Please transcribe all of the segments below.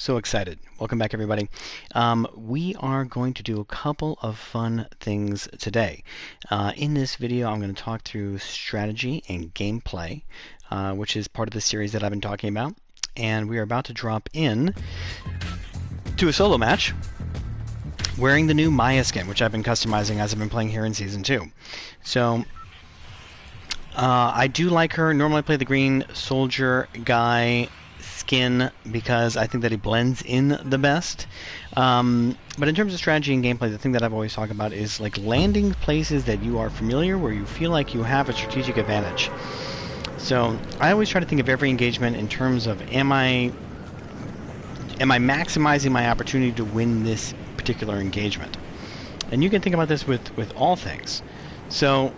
So excited. Welcome back, everybody. We are going to do a couple of fun things today. In this video, I'm going to talk through strategy and gameplay, which is part of the series that I've been talking about. And we are about to drop in to a solo match wearing the new Maya skin, which I've been customizing as I've been playing here in Season 2. So, I do like her. Normally I play the green soldier guy skin because I think that he blends in the best. But in terms of strategy and gameplay, the thing that I've always talked about is like landing places that you are familiar, where you feel like you have a strategic advantage. So I always try to think of every engagement in terms of am I maximizing my opportunity to win this particular engagement? And you can think about this with all things. So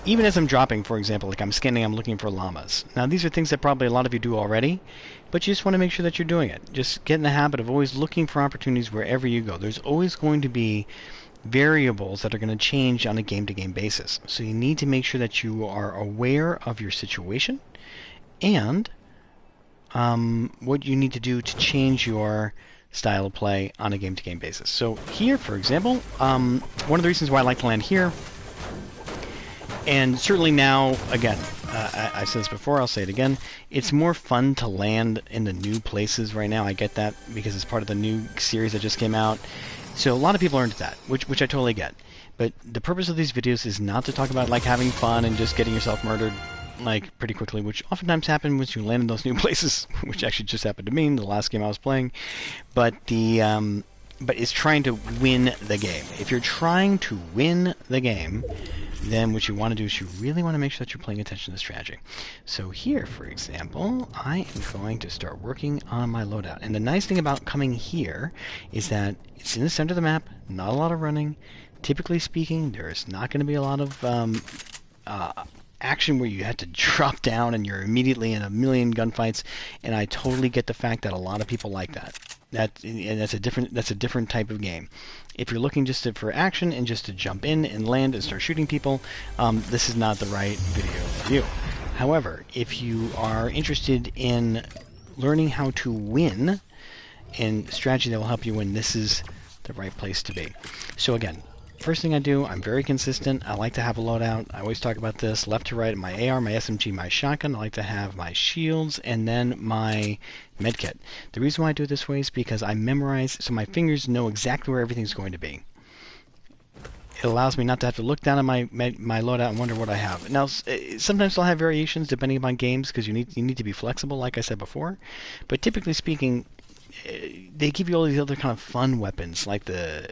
even as I'm dropping, for example, like I'm scanning, I'm looking for llamas. Now, these are things that probably a lot of you do already, but you just want to make sure that you're doing it. Just get in the habit of always looking for opportunities wherever you go. There's always going to be variables that are going to change on a game-to-game basis. So you need to make sure that you are aware of your situation and what you need to do to change your style of play on a game-to-game basis. So here, for example, one of the reasons why I like to land here, and certainly now, again, I've said this before, I'll say it again, it's more fun to land in the new places right now. I get that because it's part of the new series that just came out. So a lot of people are into that, which I totally get. But the purpose of these videos is not to talk about like having fun and just getting yourself murdered like pretty quickly, which oftentimes happens when you land in those new places, which actually just happened to me in the last game I was playing. But it's trying to win the game. If you're trying to win the game, then what you want to do is you really want to make sure that you're paying attention to the strategy. So here, for example, I am going to start working on my loadout. And the nice thing about coming here is that it's in the center of the map, not a lot of running. Typically speaking, there is not going to be a lot of action where you have to drop down and you're immediately in a million gunfights. And I totally get the fact that a lot of people like that. That's a different type of game. If you're looking just for action and just to jump in and land and start shooting people, this is not the right video for you. However, if you are interested in learning how to win and strategy that will help you win, this is the right place to be. So again, first thing I do, I'm very consistent. I like to have a loadout. I always talk about this. Left to right, my AR, my SMG, my shotgun. I like to have my shields and then my medkit. The reason why I do it this way is because I memorize, so my fingers know exactly where everything's going to be. It allows me not to have to look down at my loadout and wonder what I have. Now, sometimes I'll have variations depending upon games because you need to be flexible, like I said before. But typically speaking, they give you all these other kind of fun weapons, like the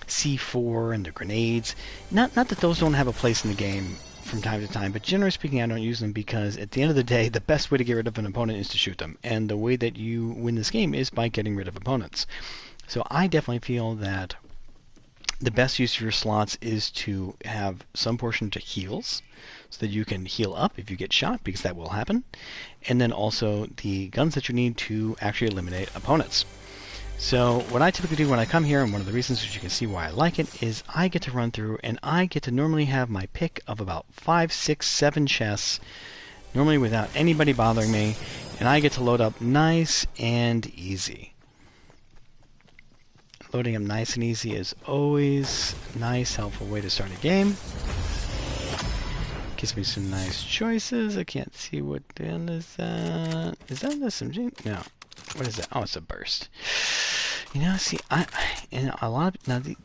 C4 and the grenades. Not that those don't have a place in the game from time to time, but generally speaking, I don't use them because at the end of the day, the best way to get rid of an opponent is to shoot them. And the way that you win this game is by getting rid of opponents. So I definitely feel that the best use of your slots is to have some portion to heals, so that you can heal up if you get shot, because that will happen. And then also the guns that you need to actually eliminate opponents. So what I typically do when I come here, and one of the reasons which you can see why I like it, is I get to run through and I get to normally have my pick of about 5, 6, 7 chests, normally without anybody bothering me, and I get to load up nice and easy. Loading up nice and easy is always a nice, helpful way to start a game. Gives me some nice choices. I can't see what the hell is that. Is that an SMG? No. What is that? Oh, it's a burst. You know, see,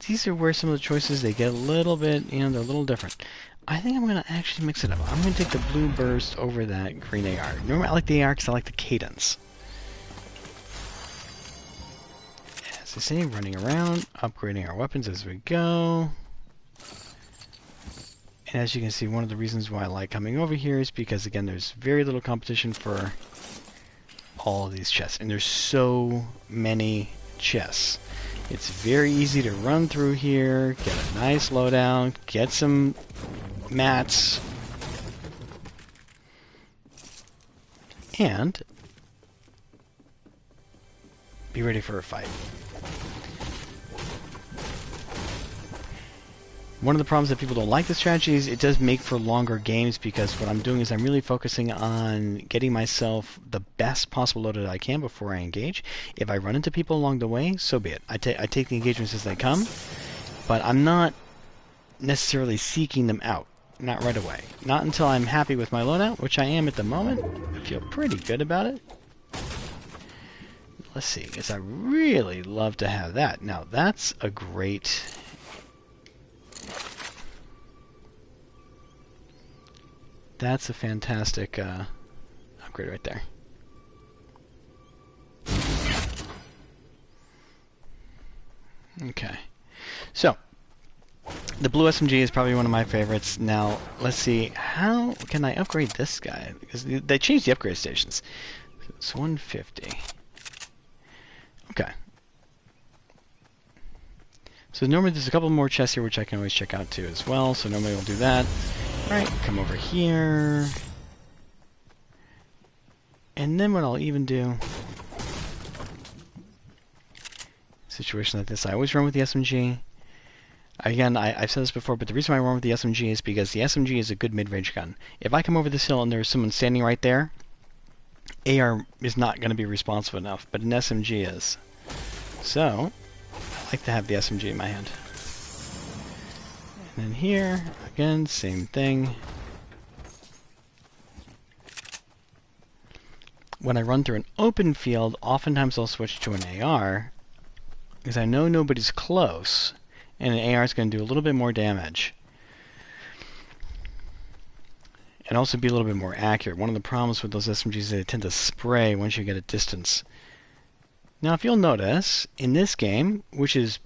these are where some of the choices, they get a little bit, they're a little different. I think I'm going to actually mix it up. I'm going to take the blue burst over that green AR. Normally I like the AR because I like the cadence. As I say, running around, upgrading our weapons as we go. And as you can see, one of the reasons why I like coming over here is because, again, there's very little competition for all of these chests, and there's so many chests. It's very easy to run through here, get a nice loadout, get some mats, and be ready for a fight. One of the problems that people don't like the strategy is it does make for longer games, because what I'm doing is I'm really focusing on getting myself the best possible load that I can before I engage. If I run into people along the way, so be it. I take the engagements as they come, but I'm not necessarily seeking them out. Not right away. Not until I'm happy with my loadout, which I am at the moment. I feel pretty good about it. Let's see, because I really love to have that. Now, that's a great... That's a fantastic upgrade right there. Okay. So, the blue SMG is probably one of my favorites. Now, let's see, how can I upgrade this guy? Because they changed the upgrade stations. It's 150. Okay. So normally there's a couple more chests here which I can always check out too as well. So normally we'll do that. Alright, come over here. And then what I'll even do... Situation like this, I always run with the SMG. Again, I've said this before, but the reason why I run with the SMG is because the SMG is a good mid-range gun. If I come over this hill and there's someone standing right there, AR is not going to be responsive enough, but an SMG is. So, I like to have the SMG in my hand. And then here, again, same thing. When I run through an open field, oftentimes I'll switch to an AR, because I know nobody's close, and an AR is going to do a little bit more damage. And also be a little bit more accurate. One of the problems with those SMGs is they tend to spray once you get a distance. Now, if you'll notice, in this game, which is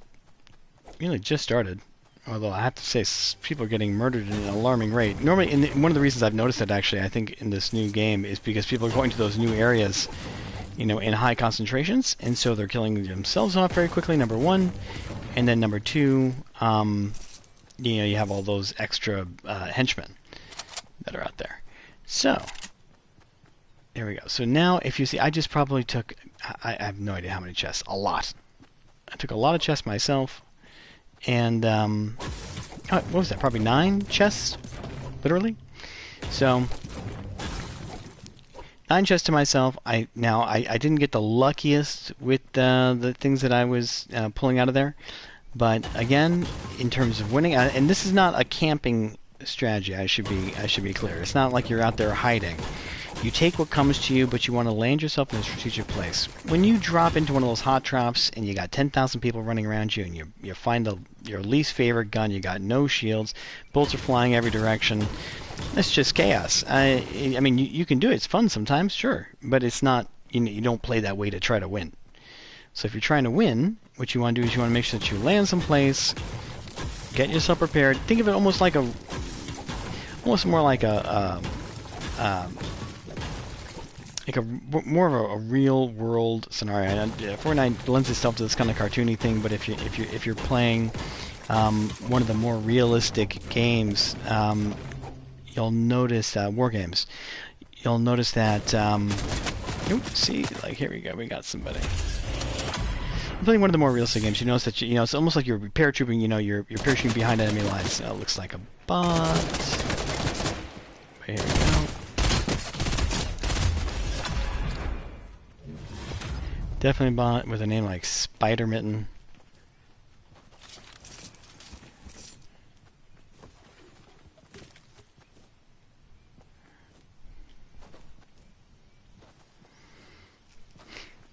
really just started, although I have to say people are getting murdered at an alarming rate. Normally, one of the reasons I've noticed that, actually, I think, in this new game is because people are going to those new areas, you know, in high concentrations, and so they're killing themselves off very quickly, number one. And then number two, you know, you have all those extra henchmen that are out there. So, there we go. So now, if you see, I just probably took, I have no idea how many chests. A lot. I took a lot of chests myself, and, what was that? Probably 9 chests? Literally? So, 9 chests to myself. I didn't get the luckiest with the things that I was pulling out of there. But again, in terms of winning, and this is not a camping strategy. I should be clear. It's not like you're out there hiding. You take what comes to you, but you want to land yourself in a strategic place. When you drop into one of those hot drops and you got 10,000 people running around you, and you find your least favorite gun, you got no shields, bullets are flying every direction. It's just chaos. I mean, you can do it. It's fun sometimes, sure, but it's not. You don't play that way to try to win. So if you're trying to win, what you want to do is you want to make sure that you land someplace, get yourself prepared. Think of it almost like more like more of a real world scenario. Fortnite lends itself to this kind of cartoony thing, but if you're playing one of the more realistic games, you'll notice war games. You'll notice that. See, like here we go. We got somebody. I'm playing one of the more realistic games. You notice that it's almost like you're paratrooping. You're parachuting behind enemy lines. It looks like a bot. Here we go. Definitely a bot with a name like Spider Mitten.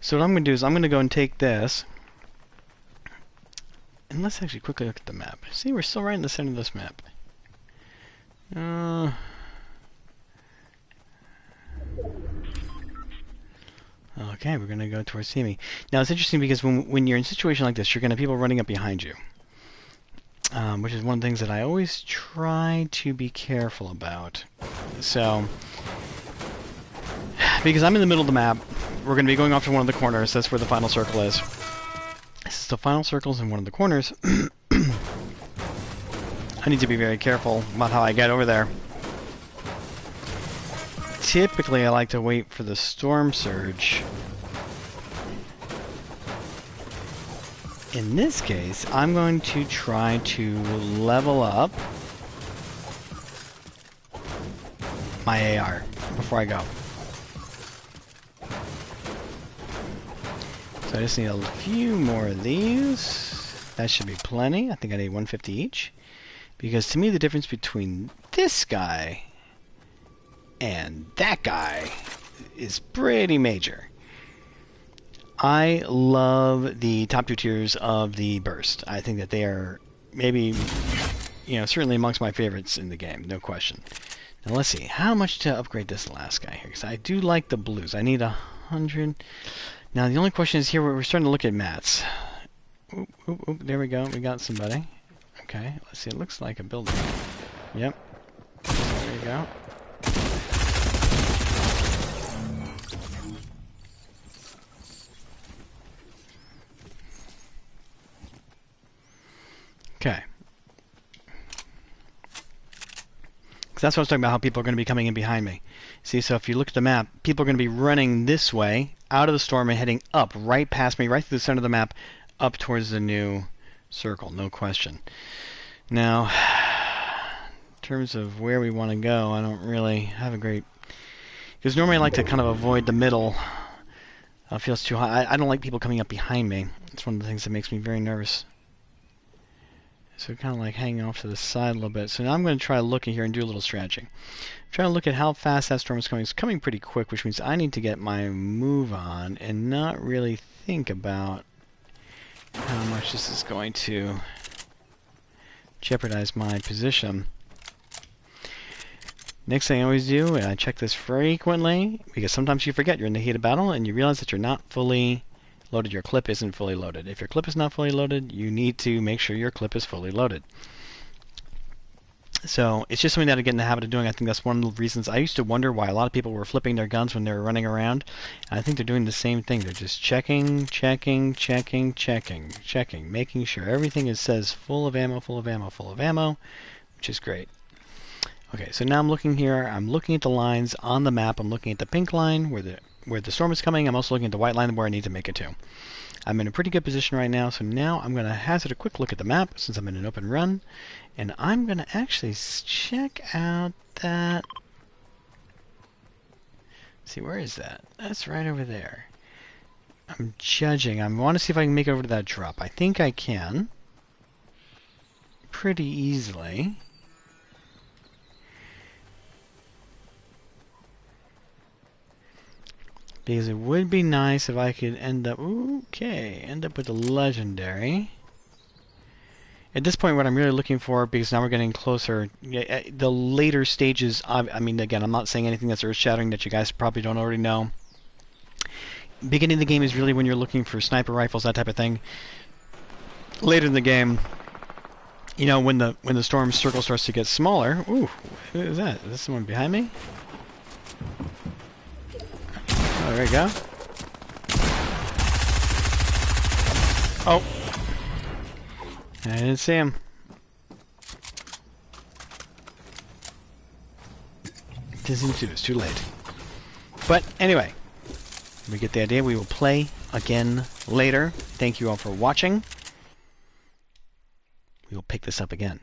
So what I'm going to do is I'm going to go and take this. And let's actually quickly look at the map. See, we're still right in the center of this map. Okay, we're going to go towards Simi. Now, it's interesting because when you're in a situation like this, you're going to have people running up behind you. Which is one of the things that I always try to be careful about. So, because I'm in the middle of the map, we're going to be going off to one of the corners. That's where the final circle is. Since the final circle's in one of the corners, I need to be very careful about how I get over there. Typically, I like to wait for the storm surge in this case, I'm going to try to level up my AR before I go. So I just need a few more of these. That should be plenty. I think I need 150 each. Because to me the difference between this guy and that guy is pretty major. I love the top 2 tiers of the burst. I think that they are maybe, you know, certainly amongst my favorites in the game, no question. Now let's see, how much to upgrade this last guy here? Because I do like the blues. I need 100. Now the only question is here, we're starting to look at mats. Oop, oop, oop, there we go, we got somebody. Okay, let's see, it looks like a building. Yep, there you go. Okay. Because that's what I was talking about, how people are going to be coming in behind me. See, so if you look at the map, people are going to be running this way, out of the storm and heading up, right past me, right through the center of the map, up towards the new circle, no question. Now, in terms of where we want to go, I don't really have a great... Because normally I like to kind of avoid the middle. It feels too high. I don't like people coming up behind me. It's one of the things that makes me very nervous. So kind of like hanging off to the side a little bit. So now I'm going to try looking here and do a little stretching. I'm trying to look at how fast that storm is coming. It's coming pretty quick, which means I need to get my move on and not really think about how much this is going to jeopardize my position. Next thing I always do, and I check this frequently, because sometimes you forget you're in the heat of battle and you realize that you're not fully loaded. Your clip isn't fully loaded. If your clip is not fully loaded, you need to make sure your clip is fully loaded. So it's just something that I get in the habit of doing. I think that's one of the reasons. I used to wonder why a lot of people were flipping their guns when they were running around. And I think they're doing the same thing. They're just checking, checking, checking, checking, checking, making sure everything says full of ammo, full of ammo, full of ammo, which is great. Okay, so now I'm looking here. I'm looking at the lines on the map. I'm looking at the pink line where the storm is coming. I'm also looking at the white line where I need to make it to. I'm in a pretty good position right now, so now I'm going to hazard a quick look at the map since I'm in an open run, and I'm going to actually check out that... Let's see, where is that? That's right over there. I'm judging. I want to see if I can make it over to that drop. I think I can. Pretty easily. Because it would be nice if I could end up... end up with a legendary. At this point, what I'm really looking for, because now we're getting closer, the later stages, I mean, again, I'm not saying anything that's earth-shattering that you guys probably don't already know. Beginning of the game is really when you're looking for sniper rifles, that type of thing. Later in the game, you know, when the storm circle starts to get smaller... Ooh, who is that? Is this someone behind me? Oh, there we go. Oh. I didn't see him. It's too late. But anyway, we get the idea. We will play again later. Thank you all for watching. We will pick this up again.